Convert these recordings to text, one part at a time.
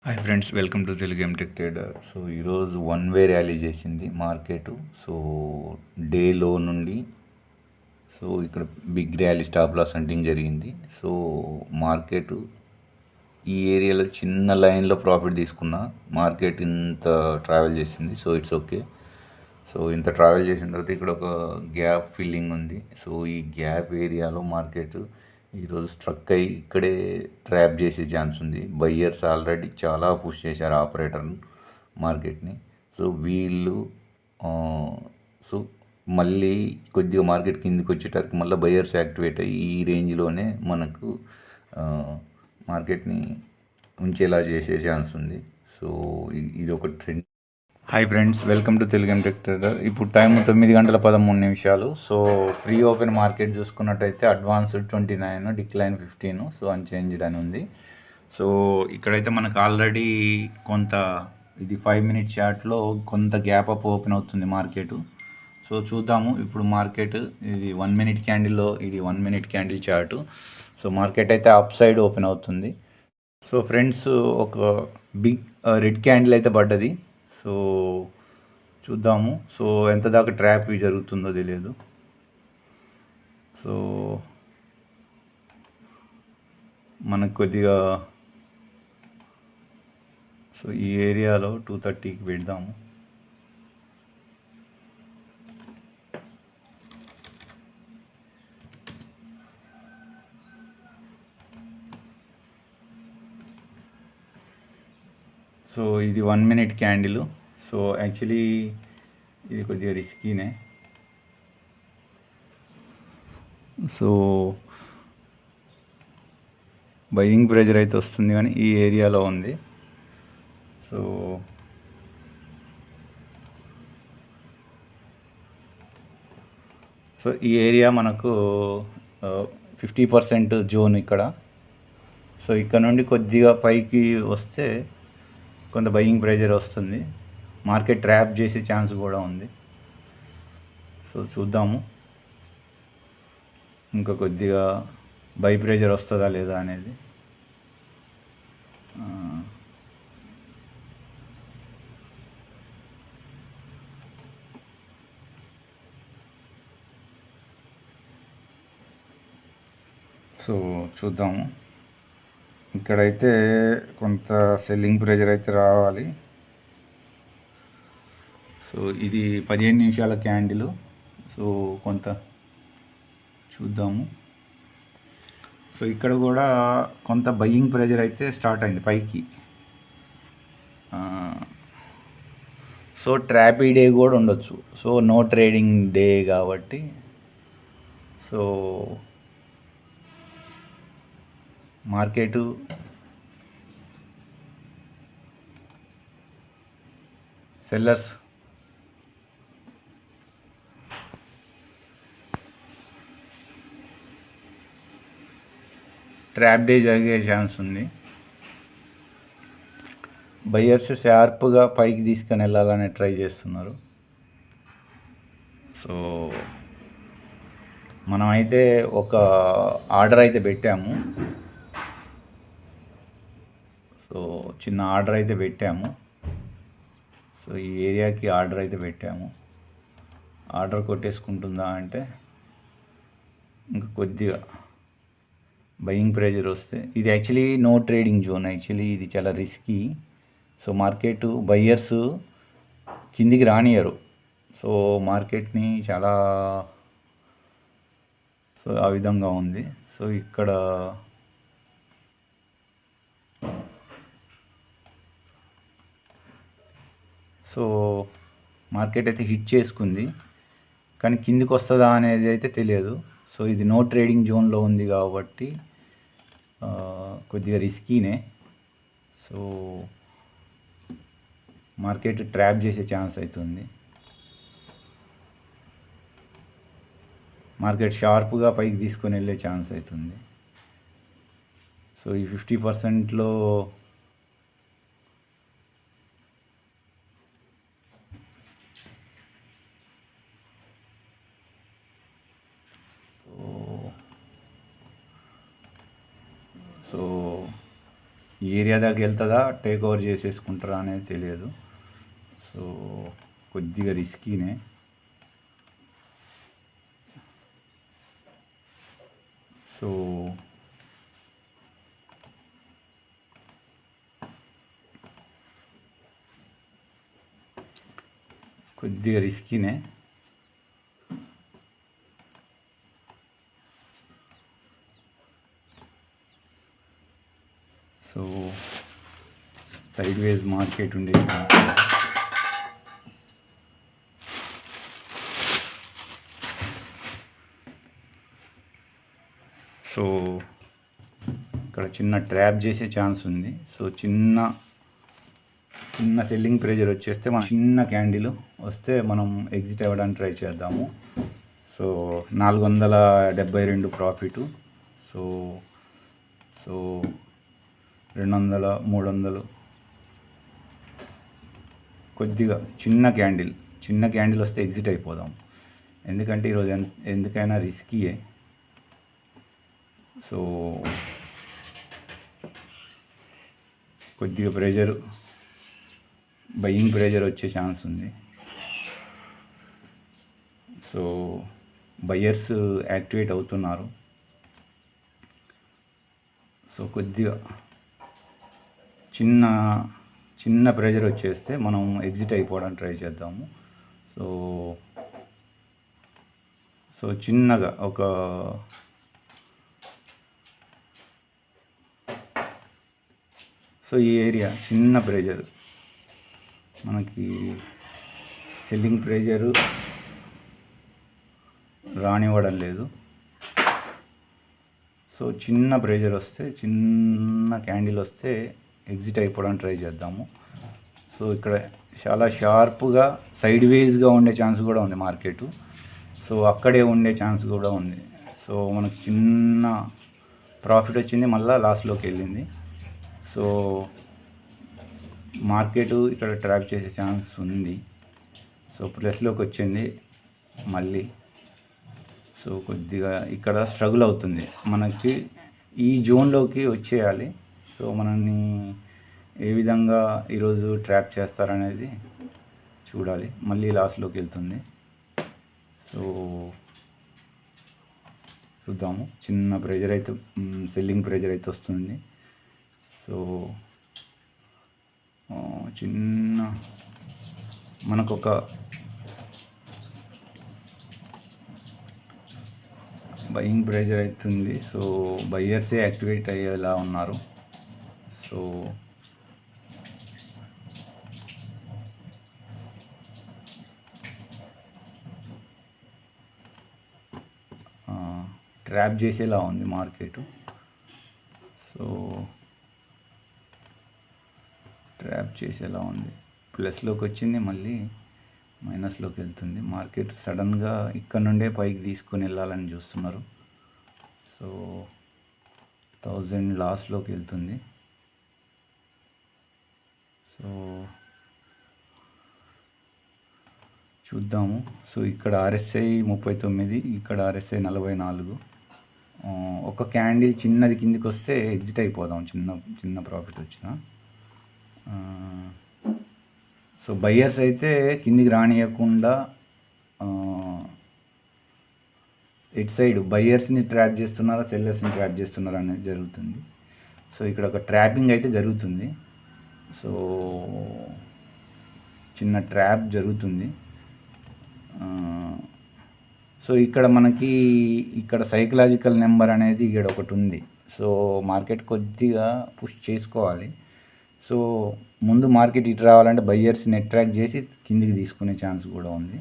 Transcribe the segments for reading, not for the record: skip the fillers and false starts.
Hi friends, welcome to Telugu MTech trader. So ఈరోజు one way rally చేసింది market. So day లో నుండి so ఇక్కడ big rally stop loss hunting జరిగింది. So market ఈ ఏరియాలో చిన్న లైన్లో ప్రాఫిట్ తీసుకున్న మార్కెట్ ఇంత ట్రావెల్ చేసింది. So it's okay. సో ఇంత ట్రావెల్ చేసిన తర్వాత ఇక్కడ ఒక గ్యాప్ ఫిల్లింగ్ ఉంది. సో ఈ గ్యాప్ ఏరియాలో మార్కెట్ ఈరోజు స్ట్రక్ అయ్యి ఇక్కడే ట్రాప్ చేసే ఛాన్స్ ఉంది. బయ్యర్స్ ఆల్రెడీ చాలా పుష్ చేశారు ఆపరేటర్ మార్కెట్ని. సో వీళ్ళు సో మళ్ళీ కొద్దిగా మార్కెట్ కిందికి వచ్చేటప్పుడు మళ్ళీ బయ్యర్స్ యాక్టివేట్ అయ్యి ఈ రేంజ్లోనే మనకు మార్కెట్ని ఉంచేలా చేసే ఛాన్స్ ఉంది. సో ఇది ఒక trend. Hi friends, welcome to Telugu MTech trader. ఇప్పుడు time 9:13. So pre open market చూసుకున్నట్టయితే అడ్వాన్స్డ్ 29, డిక్లైన్ 15, సో అన్చేంజ్డ్ అని ఉంది. సో ఇక్కడైతే మనకు ఆల్రెడీ కొంత ఇది 5 మినిట్ చార్ట్లో కొంత గ్యాప్ అప్ ఓపెన్ అవుతుంది మార్కెట్. సో చూద్దాము ఇప్పుడు మార్కెట్ ఇది 1 మినిట్ క్యాండిల్లో, ఇది 1 minute candle chart. So market అయితే అప్ సైడ్ ఓపెన్ అవుతుంది. సో ఫ్రెండ్స్, ఒక బిగ్ రెడ్ క్యాండిల్ అయితే పడ్డది. సో చూద్దాము. సో ఎంత దాకా ట్రాప్ జరుగుతుందో తెలియదు. సో మనకు కొద్దిగా సో ఈ ఏరియాలో 230కి పెడదాము. సో ఇది 1 మినిట్ క్యాండిల్. సో యాక్చువల్లీ ఇది కొద్దిగా రిస్కీనే. సో బయింగ్ ప్రెజర్ అయితే వస్తుంది కానీ ఈ ఏరియాలో ఉంది. సో సో ఈ ఏరియా మనకు 50% జోన్ ఇక్కడ. సో ఇక్కడ నుండి కొద్దిగా పైకి వస్తే కొంత బయింగ్ ప్రెజర్ వస్తుంది. మార్కెట్ ట్రాప్ చేసే ఛాన్స్ కూడా ఉంది. సో చూద్దాము ఇంకా కొద్దిగా బై ప్రెజర్ వస్తుందా లేదా అనేది. సో చూద్దాము. ఇక్కడైతే కొంత సెల్లింగ్ ప్రెజర్ అయితే రావాలి. సో ఇది 15 నిమిషాల క్యాండిల్. సో కొంత చూద్దాము. సో ఇక్కడ కూడా కొంత బయ్యింగ్ ప్రెజర్ అయితే స్టార్ట్ అయింది పైకి. సో ట్రాపీ డే కూడా ఉండొచ్చు. సో నో ట్రేడింగ్ డే కాబట్టి so market sellers trap day జరిగే ఛాన్స్ ఉంది. బయ్యర్స్ షార్ప్గా పైకి తీసుకొని వెళ్ళాలని ట్రై చేస్తున్నారు. సో మనమైతే ఒక ఆర్డర్ అయితే పెట్టాము. సో చిన్న ఆర్డర్ అయితే పెట్టాము. సో ఈ ఏరియాకి ఆర్డర్ అయితే పెట్టాము. ఆర్డర్ కొట్టేసుకుంటుందా అంటే ఇంకా కొద్దిగా బయింగ్ ప్రెజర్ వస్తే, ఇది actually no trading zone. Actually ఇది చాలా రిస్కీ. సో మార్కెట్ బయ్యర్స్ కిందికి రానియరు. సో మార్కెట్ని చాలా సో ఆ విధంగా ఉంది. సో ఇక్కడ సో మార్కెట్ అయితే హిట్ చేసుకుంది కానీ కిందికి వస్తుందా అనేది అయితే తెలియదు. సో ఇది నో ట్రేడింగ్ జోన్లో ఉంది కాబట్టి కొద్దిగా రిస్కీనే. సో మార్కెట్ ట్రాప్ చేసే ఛాన్స్ అవుతుంది. మార్కెట్ షార్ప్గా పైకి తీసుకొని వెళ్ళే ఛాన్స్ అవుతుంది. సో ఈ 50%లో సో ఈ ఏరియా దాకా వెళ్తుందా, టేక్ ఓవర్ చేసేసుకుంటారా అనేది తెలియదు. సో కొద్దిగా రిస్కీనే. సో కొద్దిగా రిస్కీనే. సో సైడ్ వేస్ మార్కెట్ ఉండేది. సో ఇక్కడ చిన్న ట్రాప్ చేసే ఛాన్స్ ఉంది. సో చిన్న సెల్లింగ్ ప్రెజర్ వచ్చేస్తే మన చిన్న క్యాండిల్ వస్తే మనం ఎగ్జిట్ అవ్వడానికి ట్రై చేద్దాము. So 472 profit. సో 200, 300 కొద్దిగా చిన్న క్యాండిల్ వస్తే ఎగ్జిట్ అయిపోదాం. ఎందుకంటే ఈరోజు ఎందుకైనా రిస్కీయే. సో కొద్దిగా బయింగ్ ప్రెజర్ వచ్చే ఛాన్స్ ఉంది. సో బయ్యర్స్ యాక్టివేట్ అవుతున్నారు. సో కొద్దిగా చిన్న ప్రెజర్ వచ్చేస్తే మనం ఎగ్జిట్ అయిపోవడానికి ట్రై చేద్దాము. సో చిన్నగా సో ఈ ఏరియా చిన్న ప్రెజర్, మనకి సెల్లింగ్ ప్రెజరు రానివ్వడం లేదు. సో చిన్న ప్రెజర్ వస్తే, చిన్న క్యాండిల్ వస్తే ఎగ్జిట్ అయిపోవడానికి ట్రై చేద్దాము. సో ఇక్కడ చాలా షార్ప్గా సైడ్ వేస్గా ఉండే ఛాన్స్ కూడా ఉంది మార్కెట్. సో అక్కడే ఉండే ఛాన్స్ కూడా ఉంది. సో మనకు చిన్న ప్రాఫిట్ వచ్చింది, మళ్ళీ లాస్లోకి వెళ్ళింది. సో మార్కెట్ ఇక్కడ ట్రాప్ చేసే ఛాన్స్ ఉంది. సో ప్లస్లోకి వచ్చింది మళ్ళీ. సో కొద్దిగా ఇక్కడ స్ట్రగుల్ అవుతుంది. మనకి ఈ జోన్లోకి వచ్చేయాలి. సో మనల్ని ఏ విధంగా ఈరోజు ట్రాప్ చేస్తారనేది చూడాలి. మళ్ళీ లాస్లోకి వెళ్తుంది. సో చూద్దాము. చిన్న ప్రెజర్ అయితే, సెల్లింగ్ ప్రెజర్ అయితే వస్తుంది. సో మనకొక బయింగ్ ప్రెజర్ అవుతుంది. సో బయ్యర్సే యాక్టివేట్ అయ్యేలా ఉన్నారు. సో ట్రాప్ చేసేలా ఉంది మార్కెట్. సో ట్రాప్ చేసేలా ఉంది. ప్లస్లోకి వచ్చింది, మళ్ళీ మైనస్లోకి వెళ్తుంది. మార్కెట్ సడన్గా ఇక్కడ నుండే పైకి తీసుకొని వెళ్ళాలని చూస్తున్నారు. సో 1000 లాస్లోకి వెళ్తుంది. సో చూద్దాము. సో ఇక్కడ RSI 39, ఇక్కడ RSI 44. ఒక క్యాండిల్ చిన్నది కిందికి వస్తే ఎగ్జిట్ అయిపోదాం, చిన్న ప్రాఫిట్ వచ్చిన. సో బయ్యర్స్ అయితే కిందికి రానియకుండా ఇటు సైడ్ బయ్యర్స్ని ట్రాప్ చేస్తున్నారా, సెల్లర్స్ని ట్రాప్ చేస్తున్నారా అనేది జరుగుతుంది. సో ఇక్కడ ఒక ట్రాపింగ్ అయితే జరుగుతుంది. సో చిన్న ట్రాప్ జరుగుతుంది. సో ఇక్కడ మనకి సైకలాజికల్ నెంబర్ అనేది ఇక్కడ ఒకటి ఉంది. సో మార్కెట్ కొద్దిగా పుష్ చేసుకోవాలి. సో ముందు మార్కెట్ ఇటు రావాలంటే బయ్యర్స్ని అట్రాక్ట్ చేసి కిందికి తీసుకునే ఛాన్స్ కూడా ఉంది.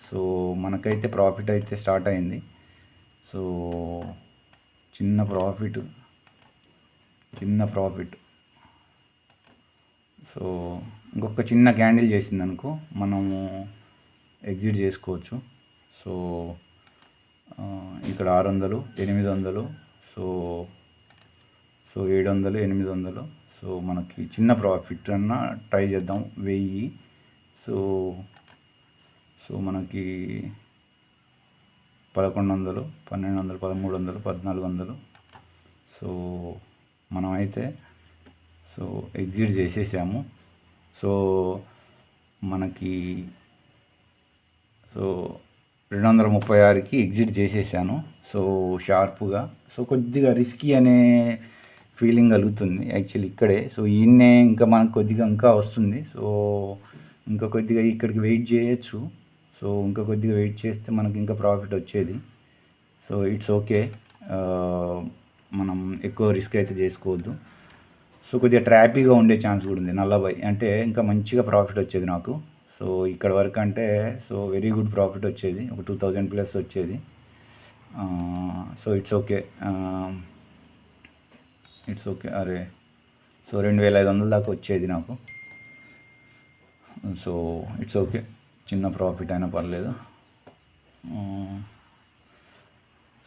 సో మనకైతే ప్రాఫిట్ అయితే స్టార్ట్ అయింది. సో చిన్న ప్రాఫిట్. సో ఇంకొక చిన్న క్యాండిల్ చేసింది అనుకో, మనము ఎగ్జిట్ చేసుకోవచ్చు. సో ఇక్కడ 600, 800, సో 700, 800. సో మనకి చిన్న ప్రాఫిట్ అన్న ట్రై చేద్దాం, 1000. సో మనకి 1100, 1200, 1300, 1400. సో మనమైతే సో ఎగ్జిట్ చేసేసాము. సో మనకి సో 236కి ఎగ్జిట్ చేసేసాను. సో షార్ప్గా. సో కొద్దిగా రిస్కీ అనే ఫీలింగ్ కలుగుతుంది యాక్చువల్లీ ఇక్కడే. సో ఈయన్నే ఇంకా మనకు కొద్దిగా ఇంకా వస్తుంది. సో ఇంకా కొద్దిగా ఇక్కడికి వెయిట్ చేయొచ్చు. సో ఇంకా కొద్దిగా వెయిట్ చేస్తే మనకి ఇంకా ప్రాఫిట్ వచ్చేది. So it's okay. మనం ఎక్కువ రిస్క్ అయితే చేసుకోవద్దు. సో కొద్దిగా ట్రాపీగా ఉండే ఛాన్స్ కూడా ఉంది 40 అంటే ఇంకా మంచిగా ప్రాఫిట్ వచ్చేది నాకు. సో ఇక్కడ వరకు అంటే సో వెరీ గుడ్ ప్రాఫిట్ వచ్చేది, ఒక 2000 ప్లస్ వచ్చేది. So it's okay. It's okay. అరే సో 2500 దాకా వచ్చేది నాకు. సో ఇట్స్ ఓకే, చిన్న ప్రాఫిట్ అయినా పర్లేదు.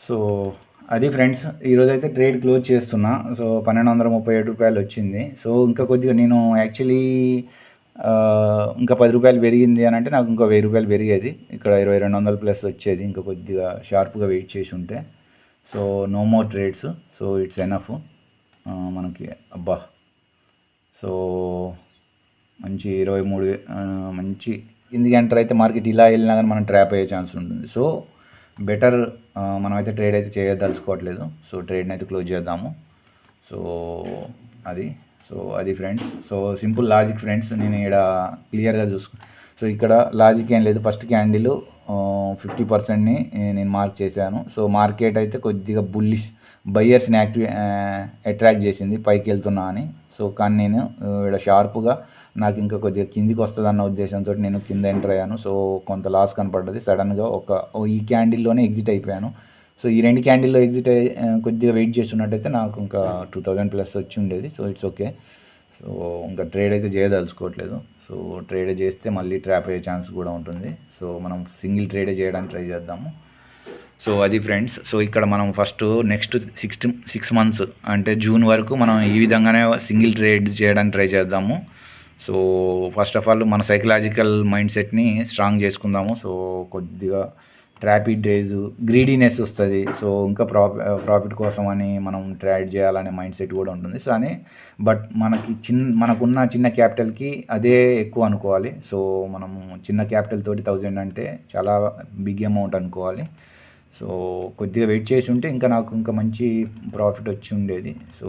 సో అది ఫ్రెండ్స్, ఈరోజైతే ట్రేడ్ క్లోజ్ చేస్తున్నా. సో 1237 రూపాయలు వచ్చింది. సో ఇంకా కొద్దిగా నేను యాక్చువల్లీ ఇంకా 10 రూపాయలు పెరిగింది అని అంటే నాకు ఇంకా 1000 రూపాయలు పెరిగేది. ఇక్కడ 2200 ప్లస్ వచ్చేది ఇంకా కొద్దిగా షార్ప్గా వెయిట్ చేసి ఉంటే. So no more trades. So it's enough మనకి. అబ్బా సో మంచి 23 మంచి కిందికి ఎంటర్ అయితే మార్కెట్ ఇలా వెళ్ళినా కానీ మనం ట్రాప్ అయ్యే ఛాన్స్ ఉంటుంది. సో బెటర్ మనమైతే ట్రేడ్ అయితే చేయదలుచుకోవట్లేదు. సో ట్రేడ్ని అయితే క్లోజ్ చేద్దాము. సో అది friends. So simple logic friends, నేను ఇక్కడ క్లియర్గా సో ఇక్కడ లాజిక్ ఏం లేదు. ఫస్ట్ క్యాండిల్ 50%ని నేను మార్క్ చేశాను. సో మార్కెట్ అయితే కొద్దిగా బుల్లిష్ బయ్యర్స్ని అట్రాక్ట్ చేసింది పైకి వెళ్తున్నా అని. సో కానీ నేను ఇక్కడ షార్ప్గా నాకు ఇంకా కొద్దిగా కిందికి వస్తుందన్న ఉద్దేశంతో నేను కింద ఎంటర్ అయ్యాను. సో కొంత లాస్ కనపడ్డది. సడన్గా ఈ క్యాండిల్లోనే ఎగ్జిట్ అయిపోయాను. సో ఈ 2 క్యాండిల్లో ఎగ్జిట్ కొద్దిగా వెయిట్ చేస్తున్నట్టయితే నాకు ఇంకా 2000 ప్లస్ వచ్చి ఉండేది. So it's okay. సో ఇంకా ట్రేడ్ అయితే చేయదలుచుకోవట్లేదు. సో ట్రేడ్ చేస్తే మళ్ళీ ట్రాప్ అయ్యే ఛాన్స్ కూడా ఉంటుంది. సో మనం సింగిల్ ట్రేడే చేయడానికి ట్రై చేద్దాము. సో అది ఫ్రెండ్స్. సో ఇక్కడ మనం ఫస్ట్ నెక్స్ట్ 6 మంత్స్ అంటే జూన్ వరకు మనం ఈ విధంగానే సింగిల్ ట్రేడ్ చేయడానికి ట్రై చేద్దాము. సో ఫస్ట్ ఆఫ్ ఆల్ మన సైకలాజికల్ మైండ్ సెట్ని స్ట్రాంగ్ చేసుకుందాము. సో కొద్దిగా ట్రాపిడ్ రేజ్ గ్రీడీనెస్ వస్తుంది. సో ఇంకా ప్రాఫిట్ కోసం అని మనం ట్రేడ్ చేయాలనే మైండ్ సెట్ కూడా ఉంటుంది. సో అని బట్ మనకున్న చిన్న క్యాపిటల్కి అదే ఎక్కువ అనుకోవాలి. సో మనము చిన్న క్యాపిటల్ తోటి 1000 అంటే చాలా బిగ్ అమౌంట్ అనుకోవాలి. సో కొద్దిగా వెయిట్ చేసి ఉంటే ఇంకా నాకు ఇంకా మంచి ప్రాఫిట్ వచ్చి ఉండేది. So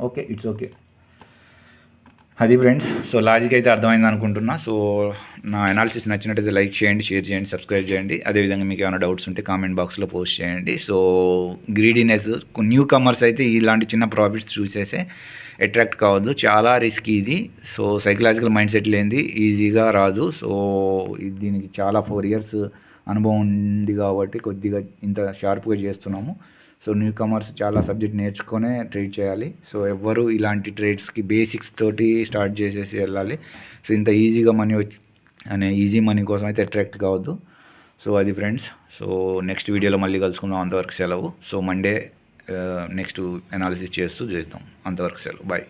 okay, it's okay. అది ఫ్రెండ్స్. సో లాజిక్ అయితే అర్థమైంది అనుకుంటున్నా. సో నా అనాలిసిస్ నచ్చినట్టయితే లైక్ చేయండి, షేర్ చేయండి, సబ్స్క్రైబ్ చేయండి. అదేవిధంగా మీకు ఏమైనా డౌట్స్ ఉంటే కామెంట్ బాక్స్లో పోస్ట్ చేయండి. సో గ్రీడీనెస్ న్యూ కమర్స్ అయితే ఇలాంటి చిన్న ప్రాఫిట్స్ చూసేసే అట్రాక్ట్ కావద్దు, చాలా రిస్క్ ఇది. సో సైకలాజికల్ మైండ్ సెట్ లేనిది ఈజీగా రాదు. సో దీనికి చాలా 4 years అనుభవం ఉంది కాబట్టి కొద్దిగా ఇంత షార్ప్గా చేస్తున్నాము. సో న్యూ కమర్స్ చాలా సబ్జెక్ట్ నేర్చుకొనే ట్రేడ్ చేయాలి. సో ఎవ్వరు ఇలాంటి ట్రేడ్స్కి బేసిక్స్ తోటి స్టార్ట్ చేసేసి వెళ్ళాలి. సో ఇంత ఈజీగా ఈజీ మనీ కోసం అయితే అట్రాక్ట్ కావద్దు. సో అది ఫ్రెండ్స్. సో నెక్స్ట్ వీడియోలో మళ్ళీ కలుసుకుందాం. అంతవరకు సెలవు. సో మండే నెక్స్ట్ అనాలిసిస్ చేస్తూ చేద్దాం. అంతవరకు సెలవు. బాయ్.